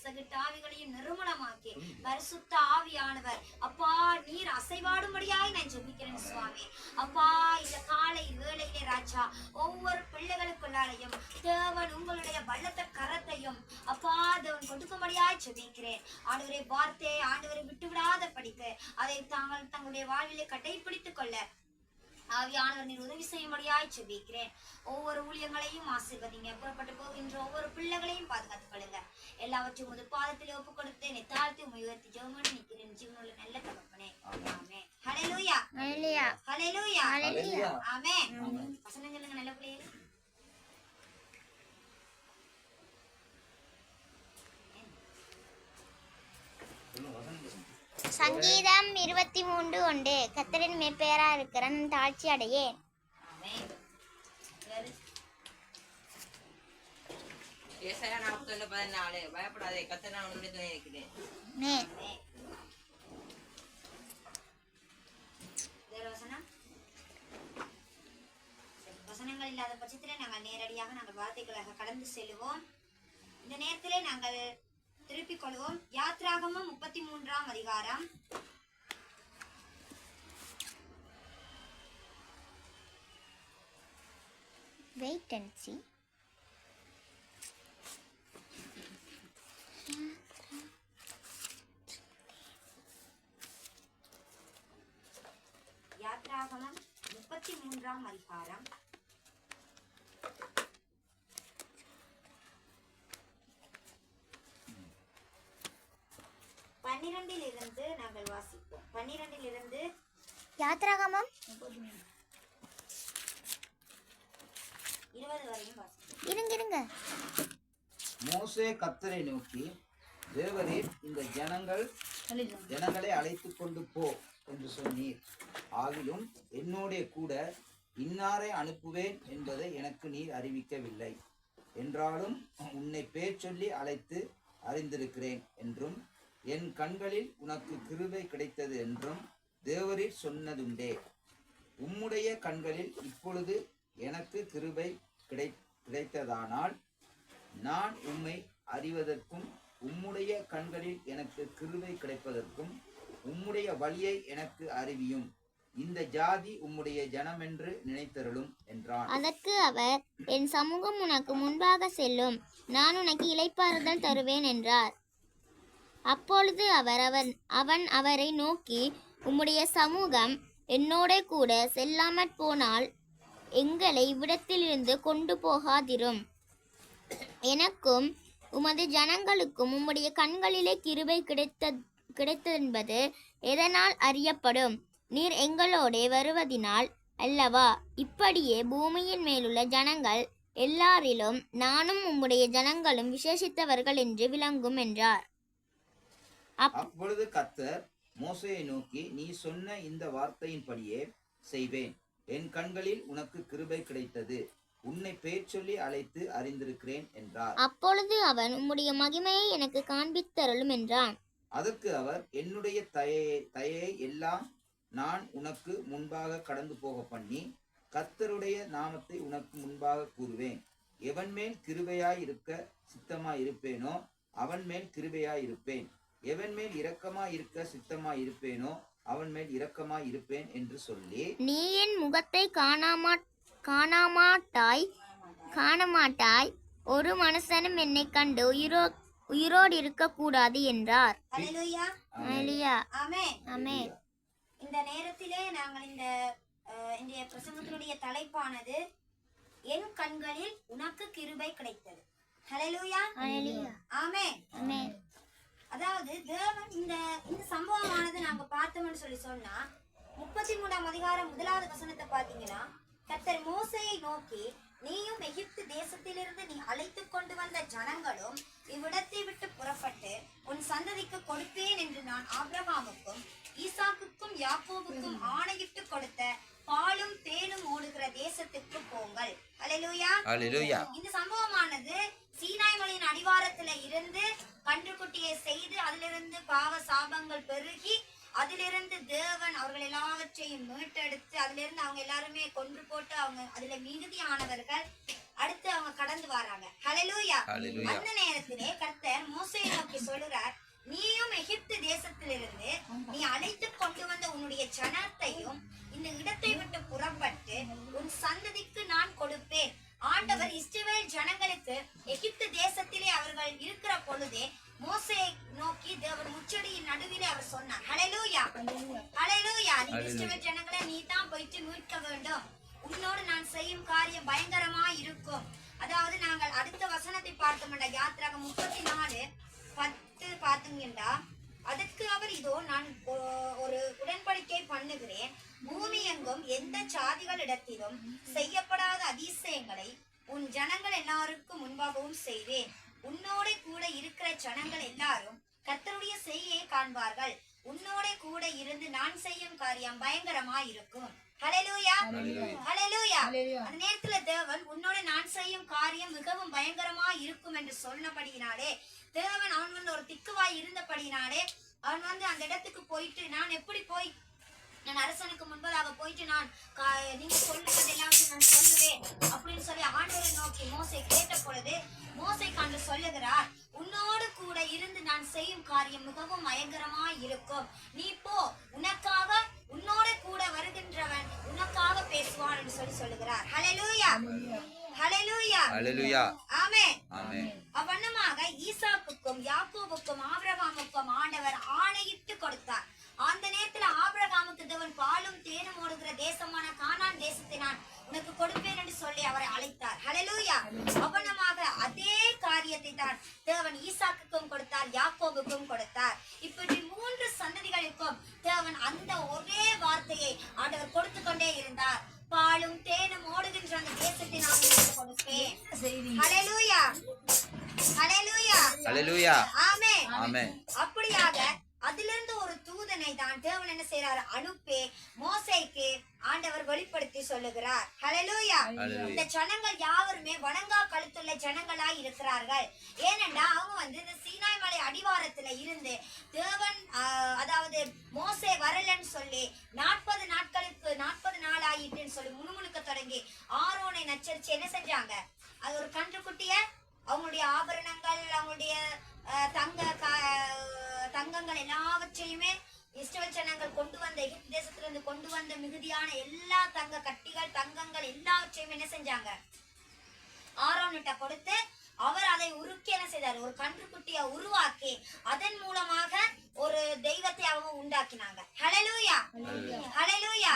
சகட்ட ஆவிகளையும் நிர்மூலமாக்கி பரிசுத்த ஆவியானவர் அப்பா நீர் அசைவாடும்படியாய் நான் ஜெபிக்கிறேன் சுவாமி. அப்பா இந்த காலை வேளையிலே ராஜா ஒவ்வொரு பிள்ளைகளுக்குள்ளாலையும் தேவன் உங்களுடைய பலத்த கரத்தையும் அப்பா தேவன் கொடுக்கும்படியாய் ஜெபிக்கிறேன். ஆண்டவரே வார்த்தையை ஆண்டவரை விட்டு விடாத படிக்க அதை தாங்கள் தங்களுடைய வாழ்விலே கடைபிடித்துக் கொள்ள ஆவியானவர் நீர் உதவி செய்யும்படியாய் ஜெபிக்கிறேன். ஒவ்வொரு ஊழியங்களையும் ஆசீர்வதிங்க. புறப்பட்டு போகின்ற ஒவ்வொரு பிள்ளைகளையும் பாதுகாத்துக் கொள்ளுங்க. எல்லாவற்றையும் உமது பாதத்திலே ஒப்புக் கொடுத்து என்னை தாழ்த்தி உயர்த்தி ஜெபம் பண்ணி நிற்கிறேன் ஜீவனுள்ள நல்ல தகப்பனே. ஆமென். ஹல்லேலூயா ஹல்லேலூயா ஹல்லேலூயா ஹல்லேலூயா ஆமென். வசனம் சொல்லுங்க நல்ல பிள்ளைகளே. சங்கீதம் 23:1 கர்த்தரின் மேய்ப்பேரா இருக்கிறேன் தாழ்ச்சி அடையேன். ஏசாயா 41:14 பயப்படாதே கர்த்தர் நான் உன்னுடன் துணை இருக்கிறேன். வசனங்கள் இல்லாத பட்சத்திலே நாங்கள் நேரடியாக நாங்கள் வார்த்தைகளாக கடந்து செல்லுவோம். இந்த நேரத்திலே நாங்கள் திருப்பிக் கொள்வோம். யாத்ராகமம் 33ஆம் அதிகாரம் Wait and see. யாத்ராகமம் 33ஆம் அதிகாரம் 12 நாங்கள் வாசிப்போம். 12 யாத்ராகமம் 20 வரையும் வாசிப்போம். இருங்க. மோசே கர்த்தரை நோக்கி, தேவரீர் இந்த ஜனங்களை அழைத்து கொண்டு போ என்று சொன்னீர். ஆகிலும் என்னோட கூட இன்னாரை அனுப்புவேன் என்பதை எனக்கு நீர் அறிவிக்கவில்லை. என்றாலும் உன்னை பேர் சொல்லி அழைத்து அறிந்திருக்கிறேன் என்றும் என் கண்களில் உனக்கு கிருபை கிடைத்தது என்றும் தேவரீர் சொன்னதுண்டே. உம்முடைய கண்களில் இப்பொழுது எனக்கு கிருபை கிடைத்ததானால் நான் உம்மை அறிவதற்கும் உம்முடைய கண்களில் எனக்கு கிருபை கிடைப்பதற்கும் உம்முடைய வழியை எனக்கு அறிவியும். இந்த ஜாதி உம்முடைய ஜனமென்று நினைத்தருளும் என்றான். அதற்கு அவர், என் சமூகம் உனக்கு முன்பாக செல்லும், நான் உனக்கு இளைப்பாறுதல் தருவேன் என்றார். அப்பொழுது அவன் அவரை நோக்கி, உம்முடைய சமூகம் என்னோட கூட செல்லாமற் போனால் எங்களை இவ்விடத்திலிருந்து கொண்டு போகாதிரும். எனக்கும் உமது ஜனங்களுக்கும் உம்முடைய கண்களிலே கிருபை கிடைத்ததென்பது எதனால் அறியப்படும்? நீர் எங்களோடே வருவதினால் அல்லவா? இப்படியே பூமியின் மேலுள்ள ஜனங்கள் எல்லாரிலும் நானும் உம்முடைய ஜனங்களும் விசேஷித்தவர்கள் என்று விளங்கும் என்றார். அப்பொழுது கர்த்தர் மோசேயை நோக்கி, நீ சொன்ன இந்த வார்த்தையின்படியே செய்வேன். என் கண்களில் உனக்கு கிருபை கிடைத்தது, உன்னை பேர் சொல்லி அழைத்து அறிந்திருக்கிறேன் என்றார். அப்பொழுது அவன், உம்முடைய மகிமையை எனக்கு காண்பித்தருளும் என்றான். அதற்கு அவர், என்னுடைய தயையை எல்லாம் நான் உனக்கு முன்பாக கடந்து போக பண்ணி கர்த்தருடைய நாமத்தை உனக்கு முன்பாக கூறுவேன். எவன் மேல் கிருபையாய் இருக்க சித்தமாய் இருப்பேனோ அவன் மேல் கிருபையாய் இருப்பேன். எவன் மேல் இரக்கமாய் இருக்க சித்தமாய் இருப்பேனோ அவன் மேல் இரக்கமாய் இருப்பேன் என்று சொல்லி, நீ என் முகத்தை காணமாட்டாய், ஒரு மனுஷனும் என்னை கண்டு உயிரோடு இருக்க கூடாது என்றார். இந்த நேரத்திலே நாங்கள் இந்த பிரசங்கத்தினுடைய தலைப்பானது என் கண்களில் உனக்கு கிருபை கிடைத்தது. ஹல்லேலூயா ஆமென். அதாவது தேவன் இந்த சம்பவமானது நாங்க பார்த்தோம்னு சொன்னா 33ஆம் அதிகாரம் 1வது வசனத்தை பாத்தீங்கன்னா, கர்த்தர் மோசேயை நோக்கி, நீயும் எகிப்து தேசத்திலிருந்து நீ அழைத்து கொண்டு வந்த ஜனங்களும் இவ்விடத்தை விட்டு புறப்பட்டு உன் சந்ததிக்கு கொடுப்பேன் என்று நான் ஆபிரகாமுக்கும் ஈசாக்குக்கும் யாக்கோபுக்கும் ஆணையிட்டு கொடுத்த பாலும் தேனும் ஓடுகிற தேசத்துக்கு போங்கள். ஹல்லேலூயா. இந்த சம்பவமானது சீனாய் மலையின் அடிவாரத்துல இருந்து கன்றுக்குட்டியை செய்து அதிலிருந்து பாவ சாபங்கள் பெருகி அதிலிருந்து தேவன் அவர்கள் எல்லாவற்றையும் மீட்டெடுத்து அதிலிருந்து அவங்க எல்லாருமே கொன்று போட்டு அவங்க அதுல மிகுதியானவர்கள் அடுத்து அவங்க கடந்து வராங்க. ஹல்லேலூயா. அந்த நேரத்திலே கர்த்தர் மோசேயை நோக்கி நோக்கி சொல்லுகிறார், நீயும் எகிப்து தேசத்திலிருந்து நீ அழைத்து கொண்டு வந்த உன்னுடைய ஜனத்தையும் இந்த இடத்தை விட்டு புறப்பட்டு உன் சந்ததிக்கு நான் கொடுப்பேன். ஆண்டவர் இஸ்ரவேல் ஜனங்களுக்கு எகிப்து தேசத்திலே அவர்கள் இருக்கிற பொழுதே மோசேயை நோக்கி தேவன் முச்சடியின் நடுவிலே அவர் சொன்னார். ஹல்லேலூயா, ஹல்லேலூயா. நீ இஸ்ரவேல் ஜனங்களை நீ தான் போயிட்டு மீட்க வேண்டும். உன்னோடு நான் செய்யும் காரியம் பயங்கரமா இருக்கும். அதாவது நாங்கள் அடுத்த வசனத்தை பார்த்தோம்டா, யாத்திராகம் 34:10 பார்த்தீங்கன்னா, அதுக்கு அவர் இதோ நான் ஒரு உடன்படிக்கை பண்ணுகிறேன். பூமி எங்கும் எந்த சாதிகளிடத்திலும் செய்யப்படாத அதிசயங்களை உன் ஜனங்கள் எல்லாருக்கும் முன்பாகவும் செய்வேன். உன்னோட கூட இருக்கிற ஜனங்கள் எல்லாரும் கர்த்தருடைய செய்யை காண்பார்கள். உன்னோட கூட இருந்து நான் செய்யும் காரியம் பயங்கரமா இருக்கும். ஹல்லேலூயா, ஹல்லேலூயா. அந்த நேரத்துல தேவன் உன்னோட நான் செய்யும் காரியம் மிகவும் பயங்கரமா இருக்கும் என்று சொன்னபடியினாலே, தேவன் அவன் ஒரு திக்குவாய் இருந்தபடினாலே அவன் அந்த இடத்துக்கு போயிட்டு, நான் எப்படி போய் நான் அரசனுக்கு முன்பதாக போயிட்டு நான் நீங்க சொல்லுவது எல்லாத்தையும் நான் சொல்லுவேன் அப்படின்னு சொல்லி ஆண்டவரை நோக்கி மோசே கேட்ட பொழுது மோசே கண்டு சொல்லுகிறார், உன்னோடு கூட இருந்து நான் செய்யும் காரியம் மிகவும் பயங்கரமா இருக்கும். நீ போ, உனக்காக உன்னோட கூட வருகின்றவன் உனக்காக பேசுவான் என்று சொல்லி சொல்லுகிறார். ஹல்லேலூயா, ஹல்லேலூயா, ஹல்லேலூயா. ஆமென், ஆமென். அவ்வண்ணமாக ஈசாக்குக்கும் யாக்கோபுக்கும் ஆபிரகாமுக்கும் ஆண்டவர் ஆணையிட்டு கொடுத்தார். அந்த நேரத்துல ஆபிரகாமுக்கு தேவன் பாலும் தேனும் ஓடுகிற தேசமான கானான் தேசத்தை நான் உனக்கு கொடுப்பேன் என்று சொல்லி அவரை அழைத்தார். ஹல்லேலூயா. அவ்வண்ணமாக அதே காரியத்தை தான் தேவன் ஈசாக்குக்கும் கொடுத்தார், யாக்கோபுக்கும் கொடுத்தார். இப்படி 3 சந்ததிகளுக்கும் தேவன் அந்த ஒரே வார்த்தையை ஆண்டவர் கொடுத்து கொண்டே இருந்தார். பாலும் தேனும் ஓடுகின்ற அந்த தேசத்தை நான் உங்களுக்கு கொடுப்பேன். ஹல்லேலூயா, ஹல்லேலூயா, ஹல்லேலூயா. ஆமென், ஆமென். அப்படியாக அதிலிருந்து ஒரு தூதனை தான் தேவன் என்ன செய்யறாரு, அனுப்பி மோசேக்கு ஆண்டவர் வெளிப்படுத்தி சொல்லுகிறார். ஹல்லேலூயா. இந்த ஜனங்கள் யாவருமே வணங்கா கழுத்துள்ள ஜனங்களாய் இருக்கிறார்கள். ஏனென்றா அவங்க இந்த சீனாய் மலை அடிவாரத்துல இருந்து தேவன் அதாவது மோசே வரலன்னு சொல்லி 40 நாள் ஆயிட்டுன்னு சொல்லி முணுமுணுக்க தொடங்கி ஆரோனை நச்சரிச்சு என்ன செஞ்சாங்க, அது ஒரு கன்றுக்குட்டிய அவங்களுடைய ஆபரணங்கள், அவங்களுடைய தங்கங்கள் எல்லாவற்றையுமே இஸ்ரவேல் ஜனங்கள் கொண்டு வந்த எகிப்து தேசத்திலிருந்து கொண்டு வந்த மிகுதியான எல்லா தங்க கட்டிகள் தங்கங்கள் எல்லாவற்றையும் என்ன செஞ்சாங்க, ஆரோன்கிட்ட கொடுத்து அவர் அதை உருக்கி என்ன செய்தார், ஒரு கன்றுக்குட்டியை உருவாக்கி அதன் மூலமாக ஒரு தெய்வத்தை அவங்க உண்டாக்கினாங்க. ஹல்லேலூயா, ஹல்லேலூயா,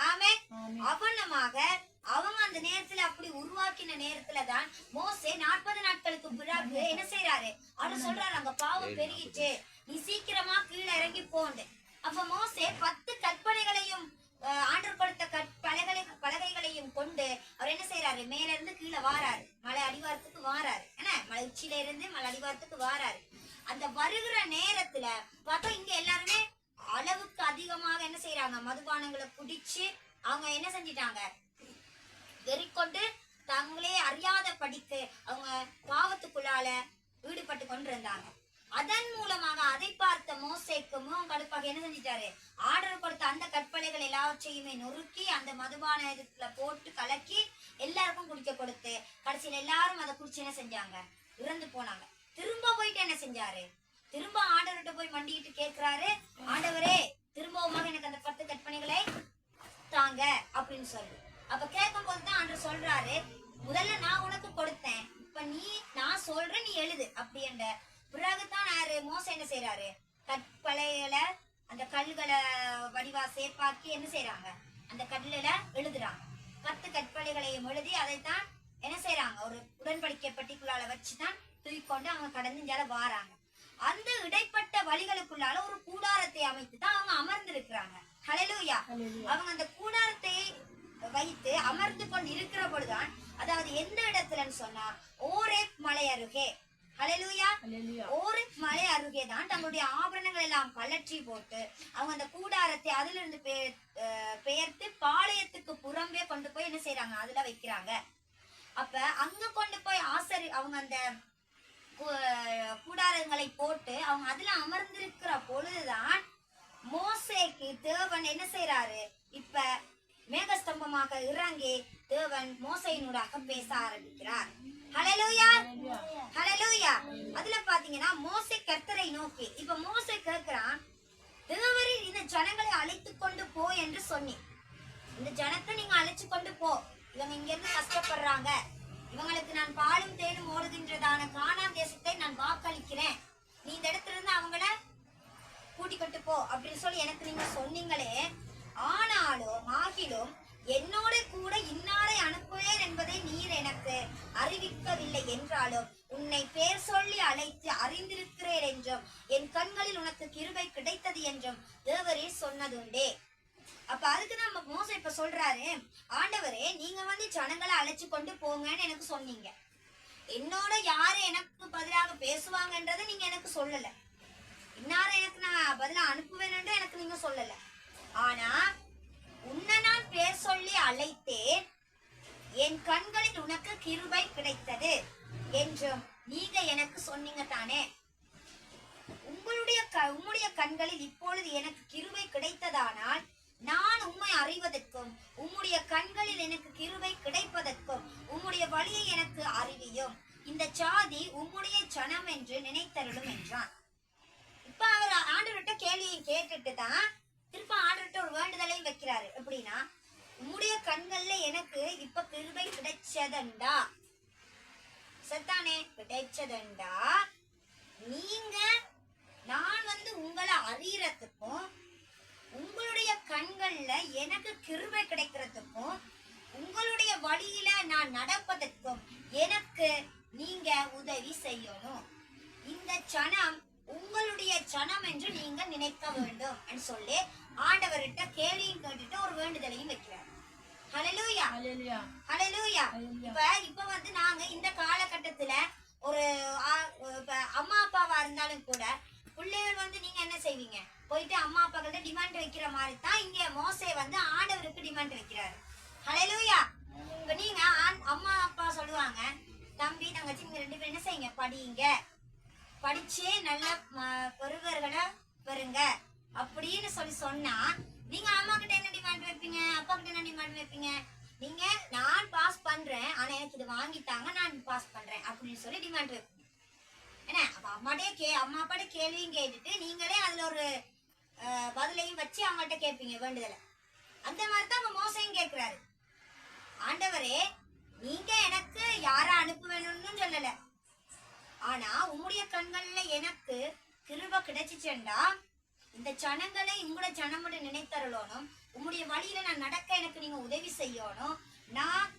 ஆமென். அவனமாக அவங்க அந்த நேரத்துல அப்படி உருவாக்கின நேரத்துல தான் மோசே 40 நாட்களுக்கு பிறகு என்ன செய்யறாரு, அவர் சொல்றாரு, அங்க பாவம் பெருகிச்சு, நீ சீக்கிரமா கீழே இறங்கி போண்டு. அப்ப மோசே 10 கற்பனைகளையும் ஆண்டவர் கொடுத்த பலகைகளையும் கொண்டு அவர் என்ன செய்யறாரு, மேல இருந்து கீழே வாராரு, மலை அடிவாரத்துக்கு வாராரு. என்ன, மலை உச்சியில இருந்து மலை அடிவாரத்துக்கு வாராரு. அந்த வருகிற நேரத்துல பார்த்தா இங்க எல்லாருமே அளவுக்கு அதிகமாக என்ன செய்யறாங்க, மதுபானங்களை குடிச்சு அவங்க என்ன செஞ்சிட்டாங்க, வெறிக்கொண்டு தங்களே அறியாத படிக்கு அவங்க பாவத்துக்குள்ளால ஈடுபட்டு கொண்டிருந்தாங்க. அதன் மூலமாக அதை பார்த்த மோசேக்கு முகம் கடுப்பாக என்ன செஞ்சிட்டாரு, ஆர்டர் கொடுத்த அந்த கற்பனைகள் எல்லாவற்றையுமே நொறுக்கி அந்த மதுபான இதுல போட்டு கலக்கி எல்லாருக்கும் குடிக்க கொடுத்து கடைசியில எல்லாரும் அதை குடிச்சு என்ன செஞ்சாங்க, இறந்து போனாங்க. திரும்ப போயிட்டு என்ன செஞ்சாரு, திரும்ப ஆண்டவர்கிட்ட போய் மண்டிக்கிட்டு கேட்கிறாரு, ஆண்டவரே திரும்பவுமாக எனக்கு அந்த 10 கற்பனைகளை தாங்க அப்படின்னு சொல்லு. அப்ப கேட்கும் போதுதான் ஆண்டவர் சொல்றாரு, முதல்ல நான் உனக்கு கொடுத்தேன், இப்ப நான் சொல்றேன் நீ எழுது அப்படி என்ற பிறகுதான் மோசே என்ன செய்யறாரு, கற்பலைகளை அந்த கல்களை வடிவா சேப்பாக்கி என்ன செய்யறாங்க, அந்த கல்லுல எழுதுறாங்க. 10 கற்பலைகளையும் எழுதி அதைத்தான் என்ன செய்யறாங்க, ஒரு உடன்படிக்கை பெட்டிக்குள்ளால வச்சுதான் தூக்கிக்கொண்டு அவங்க கடந்து இஞ்சால வாராங்க. அந்த இடைப்பட்ட வழிகளுக்குள்ளால ஒரு கூடாரத்தை அமைத்து தான் அவங்க அமர்ந்து இருக்கிறாங்க. ஹல்லேலூயா. அவங்க அந்த கூடாரத்தை வைத்து அமர்ந்து கொண்டு இருக்கிற பொழுதுதான், அதாவது எந்த இடத்துலன்னு சொன்னா ஓரேப் மலை அருகே, ஹல்லேலூயா, ஓரேப் மலை அருகே தான் தங்களுடைய ஆபரணங்கள் எல்லாம் கலற்றி போட்டு அவங்க அந்த கூடாரத்தை அதுல இருந்து பெயர்த்து பாளையத்துக்கு புறம்பே கொண்டு போய் என்ன செய்யறாங்க, அதுல வைக்கிறாங்க. அப்ப அங்க கொண்டு போய் அவங்க அந்த கூடாரங்களை போட்டு அவங்க அதுல அமர்ந்திருக்கிற பொழுதுதான் மோசேக்கு தேவன் என்ன செய்யறாரு, இப்ப மேகஸ்தம்பமாக இறங்கி தேவன் மோசையினூடாக பேச ஆரம்பிக்கிறார். ஹல்லேலூயா, ஹல்லேலூயா. அதுல பாத்தீங்கன்னா மோசே நோக்கி. இப்ப மோசே கேட்கிறான், தேவரீர் இந்த ஜனங்களை அழைத்து கொண்டு போ என்று சொன்னீர். இந்த ஜனத்தை நீங்க அழைச்சு கொண்டு போ, இவங்க இங்க இருந்து கஷ்டப்படுறாங்க, இவங்களுக்கு நான் பாலும் தேனும் ஓடுகின்றதான கானான் தேசத்தை நான் வாக்களிக்கிறேன், நீ இந்த இடத்துல இருந்து அவங்கள கூட்டிக்கொண்டு போ அப்படின்னு சொல்லி எனக்கு நீங்க சொன்னீங்களே. ஆகிலும் என்னோட கூட இன்னாரை அனுப்புவேன் என்பதை நீர் எனக்கு அறிவிக்கவில்லை என்றாலும் உன்னை பேர் சொல்லி அழைத்து அறிந்திருக்கிறேன் என்றும் என் கண்களில் உனக்கு கிருபை கிடைத்தது என்றும் தேவரீர் சொன்னதுண்டே. அப்ப அதுக்கு நம்ம மோசே இப்ப சொல்றாரு, ஆண்டவரே நீங்க வந்து ஜனங்களை அழைச்சு கொண்டு போங்கன்னு எனக்கு சொன்னீங்க, என்னோட யாரு எனக்கு பதிலாக பேசுவாங்கன்றதை நீங்க எனக்கு சொல்லல, இன்னாரை எனக்கு நான் பதிலா அனுப்புவேன் என்று எனக்கு நீங்க சொல்லல. ஆனா உன்னை நான் பேர் சொல்லி அழைத்தேன், என் கண்களில் உனக்கு கிருபை கிடைத்தது என்றும் நீங்க எனக்கு சொன்னீங்க தானே. உம்முடைய கண்களில் இப்பொழுது எனக்கு கிருபை கிடைத்ததானால் நான் உம்மை அறிவதற்கும் உம்முடைய கண்களில் எனக்கு கிருபை கிடைப்பதற்கும் உம்முடைய வழியை எனக்கு அறிவியும், இந்த சாதி உம்முடைய ஜனம் என்று நினைத்தருளும் என்றான். இப்ப அவர் ஆண்டவர்கிட்ட கேள்வியை கேட்டுட்டு தான் திருப்ப ஆண்டவர்கிட்ட ஒரு வேண்டுதலையும் வைக்கிறாரு. எப்படின்னா, உம்முடைய கண்கள்ல எனக்கு இப்ப கிருபை கிடைச்சதண்டா, சத்தானே கிடைச்சதண்டா, நீங்க நான் வந்து உங்களை அறியறதுக்கும் உங்களுடைய கண்கள்ல எனக்கு கிருபை கிடைக்கிறதுக்கும் உங்களுடைய வழியில நான் நடப்பதற்கும் எனக்கு நீங்க உதவி செய்யணும், இந்த ஜனம் உங்களுடைய ஜனம் என்று நீங்க நினைக்க வேண்டும் சொல்லி ஆண்டவர்கிட்ட கேள்வியும் கேட்டுட்டு ஒரு வேண்டுதலையும் வைக்கிறார். ஹல்லேலூயா ஹல்லேலூயா. இப்ப வந்து நாங்க இந்த காலகட்டத்துல ஒரு அம்மா அப்பாவா இருந்தாலும் கூட பிள்ளைகள் வந்து நீங்க என்ன செய்வீங்க, போயிட்டு அம்மா அப்பா கிட்ட டிமாண்ட் வைக்கிற மாதிரி தான் இங்க மோசே வந்து ஆண்டவருக்கு டிமாண்ட் வைக்கிறாரு. ஹல்லேலூயா. இப்ப நீங்க அம்மா அப்பா சொல்லுவாங்க, தம்பி தங்கச்சி நீங்க 2 பேரும் என்ன செய்யுங்க, படிங்க, படிச்சு நல்ல பெறுவர்களை பெறுங்க அப்படின்னு சொன்னா நீங்க அம்மா கிட்ட என்ன டிமாண்ட் வைப்பீங்க, அப்பா கிட்ட என்ன டிமாண்ட் வைப்பீங்க? நீங்க நான் பாஸ் பண்றேன், ஆனா எனக்கு இது வாங்கிட்டாங்க, நான் பாஸ் பண்றேன் அப்படின்னு சொல்லி டிமாண்ட் வைப்பீங்க. என்ன, அப்ப அம்மா அப்பாட்ட கேள்வியும் கேட்டுட்டு நீங்களே அதுல ஒரு பதிலையும் வச்சு அவங்கள்ட்ட கேட்பீங்க வேண்டுதலை. அந்த மாதிரிதான் அவங்க மோசையும் கேட்கிறாரு, ஆண்டவரே நீங்க எனக்கு யார அனுப்ப வேணும்னு சொல்லல, ஆனா உம்முடைய கண்கள்ல எனக்கு கிருபை கிடைச்சிச்சேண்டா, இந்த ஜனங்களை உங்களோட ஜனமுட நினைத்தரலோனும் உம்முடைய வழியில நான் நடக்க எனக்கு நீங்க உதவி செய்யணும், நான்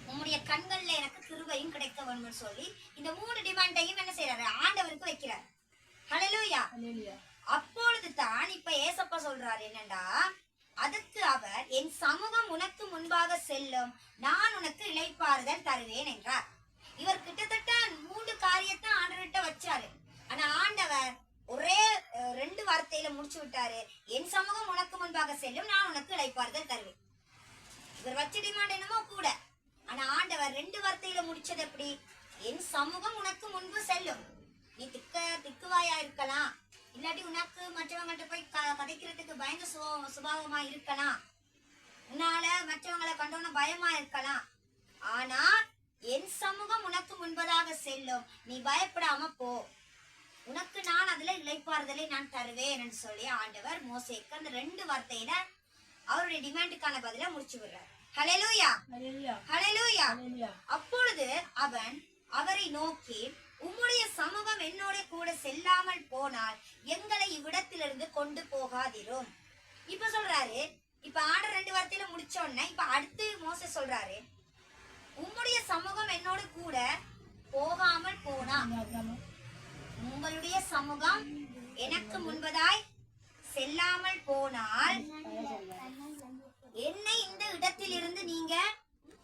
உம்முடைய கண்கள்ல எனக்கு கிருபையும் கிடைக்க வேணும்னு சொல்லி இந்த 3 டிமாண்டையும் என்ன செய்யறாரு, ஆண்டவருக்கு வைக்கிறார். ஹல்லேலூயா. அப்பொழுது தான் இப்ப ஏசப்பா சொல்றாரு என்னண்டா, அதற்கு அவர் என் சமூகம் உனக்கு முன்பாக செல்லும், நான் உனக்கு இளைப்பாறுதல் தருவேன் என்றார். இவர் கிட்டத்தட்ட 3 காரியத்தை ஆண்டவர்கிட்ட வச்சாரு, ஆனா ஆண்டவர் ஒரே 2 வார்த்தையில முடிச்சு விட்டாரு, என் சமூகம் உனக்கு முன்பாக செல்லும், நான் உனக்கு இளைப்பாறுதல் தருவேன். இவர் வச்ச டிமாண்ட் என்னமோ கூட, ஆனா ஆண்டவர் 2 வார்த்தையில முடிச்சது எப்படி, என் சமூகம் உனக்கு முன்பு செல்லும். நீ திக்குவாயா இருக்கலாம், இல்லாட்டி உனக்கு மற்றவங்கள்ட்ட போய் கதைக்கிறதுக்கு பயந்து சுபாவமா இருக்கலாம், உன்னால மற்றவங்களை கண்டோன்னு பயமா இருக்கலாம், ஆனா என் சமூகம் உனக்கு முன்பதாக செல்லும், நீ பயப்படாம போ, உனக்கு நான் அதுல இளைப்பாறுதலை நான் தருவேன் சொல்லி ஆண்டவர் மோசேக்கு அந்த 2 வார்த்தையில அவருடைய டிமாண்டுக்கான பதில முடிச்சு விடுறார். ஹல்லேலூயா ஹல்லேலூயா. அப்பொழுது அவன் அவரை நோக்கி, உம்முடைய சமூகம் என்னோட கூட செல்லாமல் போனால் எங்களை இவ்விடத்திலிருந்து கொண்டு போகாதிரும். இப்ப சொல்றாரு, இப்ப ஆண்டவர் 2 வார்த்தையில முடிச்சோன்னா இப்ப அடுத்து மோசே சொல்றாரு, உம்முடைய சமூகம் என்னோட கூட போகாமல் போனா, உங்களுடைய சமூகம் எனக்கு முன்பதாய் செல்லாமல் போனால் என்னை இந்த இடத்திலிருந்து நீங்க